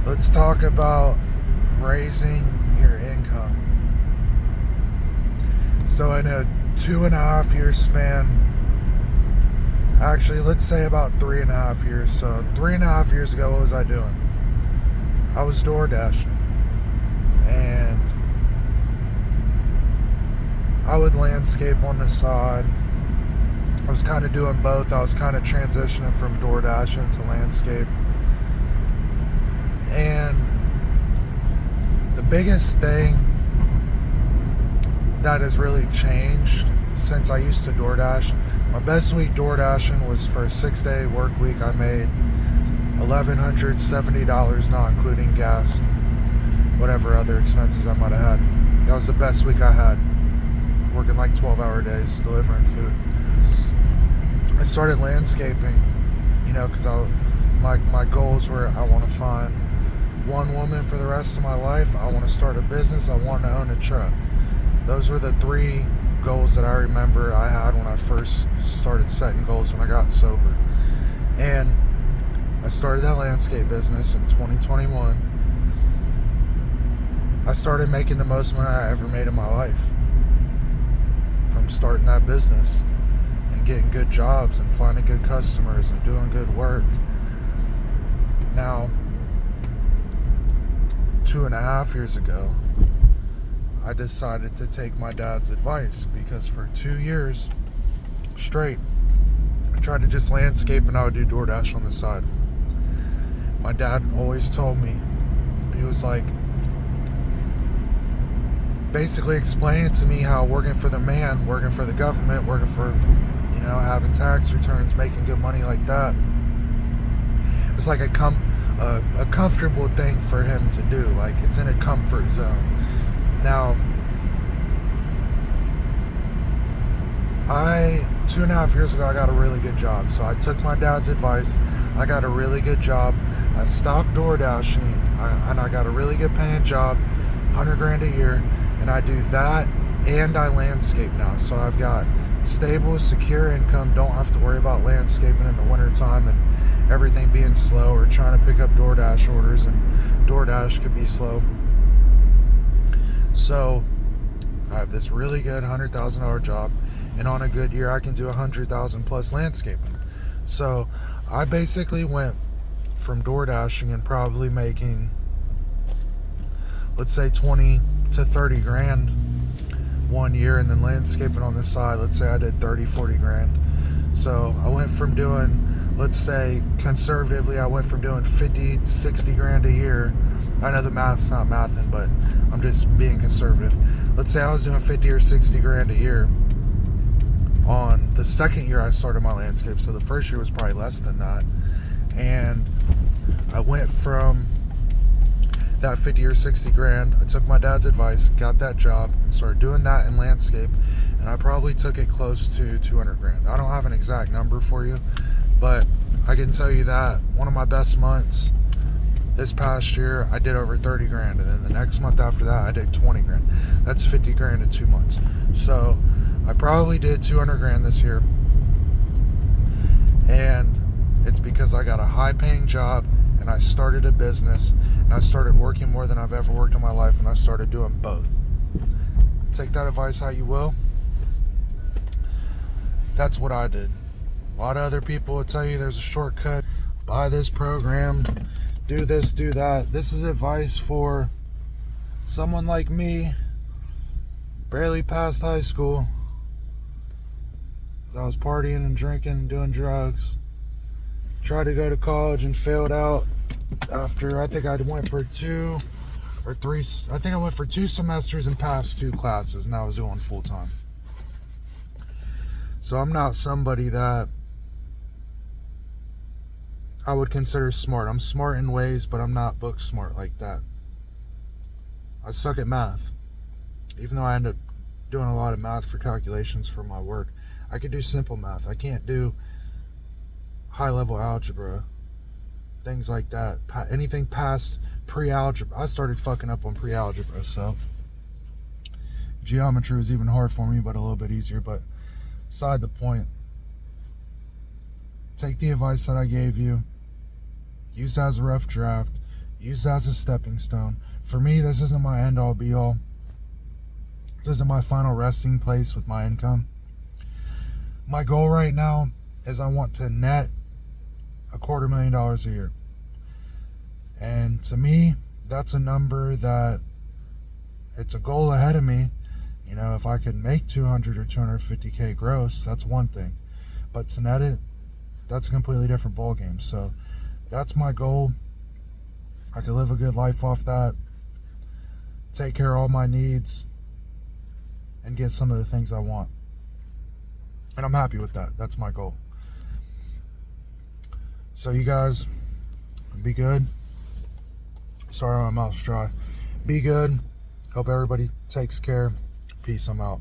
Let's talk about raising your income. So, in a 2.5 year span, actually, let's say about 3.5 years. So, 3.5 years ago, what was I doing? I was door dashing, and I would landscape on the side. I was kind of doing both. I was kind of transitioning from door dashing to landscape. And the biggest thing that has really changed since I used to DoorDash, my best week DoorDashing was for a 6-day work week. I made $1,170, not including gas and whatever other expenses I might have had. That was the best week I had, working like 12-hour days, delivering food. I started landscaping, because my goals were, I want to find one woman for the rest of my life. I want to start a business. I want to own a truck. Those were the 3 goals that I remember I had when I first started setting goals when I got sober. And I started that landscape business in 2021. I started making the most money I ever made in my life from starting that business and getting good jobs and finding good customers and doing good work. Now, 2.5 years ago, I decided to take my dad's advice, because for 2 years straight, I tried to just landscape and I would do DoorDash on the side. My dad always told me, he was like, basically explaining to me how working for the man, working for the government, working for, having tax returns, making good money like that, it's like a comfortable thing for him to do. Like, it's in a comfort zone. Now, 2.5 years ago, I got a really good job. So I took my dad's advice. I got a really good job. I stopped door dashing, and I got a really good paying job, $100,000 a year. And I do that, and I landscape now. So I've got stable, secure income. Don't have to worry about landscaping in the wintertime and everything being slow, or trying to pick up DoorDash orders, and DoorDash could be slow. So I have this really good $100,000 job, and on a good year I can do $100,000 plus landscaping. So I basically went from door dashing and probably making, let's say, 20 to 30 grand one year, and then landscaping on the side, let's say I did 30-40 grand. So I went from doing, let's say conservatively, I went from doing 50-60 grand a year. I know the math's not mathing, but I'm just being conservative. Let's say I was doing 50 or 60 grand a year on the second year I started my landscape. So the first year was probably less than that. And I went from that 50 or 60 grand. I took my dad's advice, got that job, and started doing that in landscape. And I probably took it close to 200 grand. I don't have an exact number for you, but I can tell you that one of my best months this past year, I did over 30 grand. And then the next month after that, I did 20 grand. That's 50 grand in 2 months. So I probably did 200 grand this year. And it's because I got a high paying job, and I started a business, and I started working more than I've ever worked in my life, and I started doing both. Take that advice how you will. That's what I did. A lot of other people will tell you there's a shortcut. Buy this program, do this, do that. This is advice for someone like me, barely past high school. I was partying and drinking and doing drugs. Tried to go to college and failed out after, I think I went for 2 or 3, I think I went for 2 semesters and passed 2 classes, and I was doing full time. So I'm not somebody that I would consider smart. I'm smart in ways, but I'm not book smart like that. I suck at math. Even though I end up doing a lot of math for calculations for my work, I could do simple math. I can't do high-level algebra, things like that. Anything past pre-algebra. I started fucking up on pre-algebra, so geometry was even hard for me, but a little bit easier. But beside the point, take the advice that I gave you, use it as a rough draft, Use that as a stepping stone. For me, this isn't my end all be all. This isn't my final resting place with my income. My goal right now is I want to net $250,000 a year. And to me, that's a number that it's a goal ahead of me. You know, if I could make 200 or 250K gross, that's one thing. But to net it, that's a completely different ballgame. So that's my goal. I could live a good life off that, take care of all my needs, and get some of the things I want. And I'm happy with that. That's my goal. So you guys, be good. Sorry my mouth's dry. Be good. Hope everybody takes care. Peace. I'm out.